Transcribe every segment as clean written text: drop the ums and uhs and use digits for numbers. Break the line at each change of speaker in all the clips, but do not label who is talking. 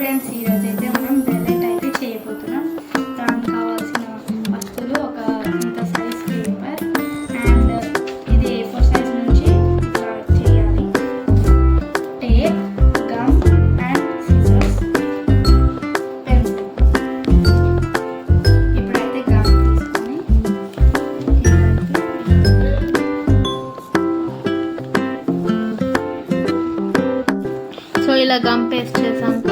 Friends, ఈరోజైతే మనం bread అయితే చేయబోతున్నాం. దానికి కావాల్సిన వస్తువులు ఒక ఇంత సైజ్ పేపర్ అండ్ ఇది A4 సైజ్ నుంచి స్టార్ట్ చేయాలి. Tape, gum and scissors, pencil. ఇప్పుడైతే గమ్ తీసుకొని సో ఇలా గమ్ పేస్ట్ చేసాక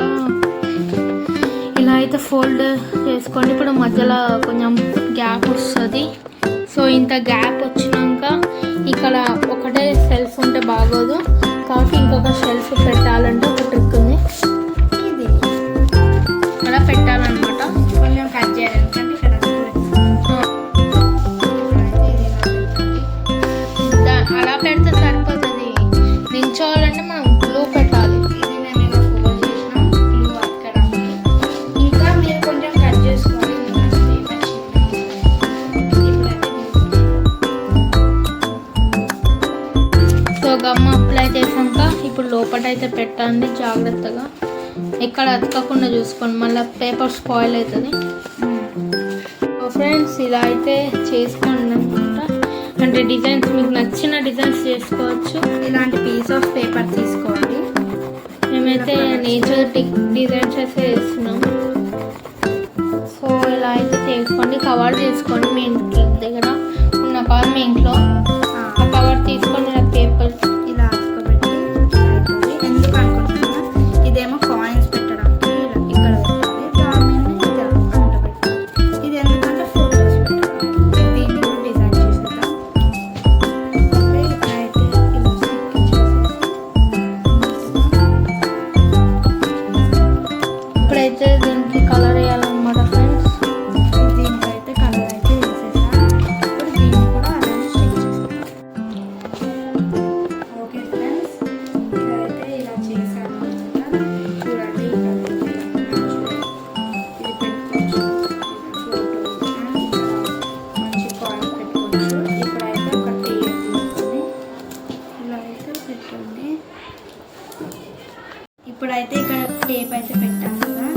ఇలా అయితే ఫోల్డ్ చేసుకొని ఇప్పుడు మధ్యలో కొంచెం గ్యాప్ వస్తుంది. సో ఇంత గ్యాప్ వచ్చినాక ఇక్కడ ఒకటే షెల్ఫ్ ఉంటే బాగోదు కాబట్టి ఇంకొక షెల్ఫ్ పెట్టాలంటే ఒక ట్రిక్ ఉంది. ఇది అలా పెట్టాలన్నమాట. కొంచెం కట్ చేయాలి ఎందుకంటే ఇక్కడ అలా పెడితే సరిపోతుంది. నించోవాలంటే మనం గ్లూ పెట్టాలి. ఇది మేము ఇలా ఫోల్డ్ చేసినాం గ్లూ అక్కడానికి. ఇంకా మీరు కొంచెం కట్ చేసుకోవాలి. సో గమ్ అప్లై చేసాక ఇప్పుడు లోపలైతే పెట్టండి జాగ్రత్తగా. ఎక్కడ అతకకుండా చూసుకోండి, మళ్ళీ పేపర్ స్పాయిల్ అవుతుంది. సో ఫ్రెండ్స్, ఇలా అయితే చేసుకోండి అనమాట. అంటే డిజైన్స్ మీకు నచ్చిన డిజైన్స్ చేసుకోవచ్చు. ఇలాంటి పీస్ ఆఫ్ పేపర్ తీసుకోండి. మేమైతే నేచర్ డిజైన్స్ అయితే వేస్తున్నాం. సో ఇలా అయితే చేసుకోండి. కవర్ తీసుకోండి. మీ ఇంటి దగ్గర ఉన్న కవర్ మీ ఇంట్లో ఆ కవర్ తీసుకొని ఇలా పేపర్ ఇలా అతుకోబెట్టి ఎందుకు అనుకుంటున్నా, ఇదేమో కాయిన్స్ పెట్టడానికి ఇక్కడ పెట్టాలి. దాని మీద ఇది అంటబెట్టాలి. ఇది ఎందుకంటే ఫోటోస్ పెట్టాలి. దీన్ని కూడా డిజైన్ చేసేద్దాం. ఇప్పుడైతే దీనికి కలర్ వేయాలన్నమాట ఫ్రెండ్స్. దీనికైతే కలర్ అయితే వేసేసాం. ఇప్పుడు దీన్ని కూడా అలానే స్టిక్ చేసేద్దాం. ఓకే ఫ్రెండ్స్, ఇదైతే ఇలా చేసాను అనమాట. చూడండి, ఇది పెట్టుకోవచ్చు మంచి కాయిన్ పెట్టుకోవచ్చు. ఇప్పుడైతే ఒక టేప్ తీసుకొని ఇలా అయితే పెట్టండి. ఇప్పుడైతే ఇక్కడ టేప్ అయితే పెట్టాను కదా.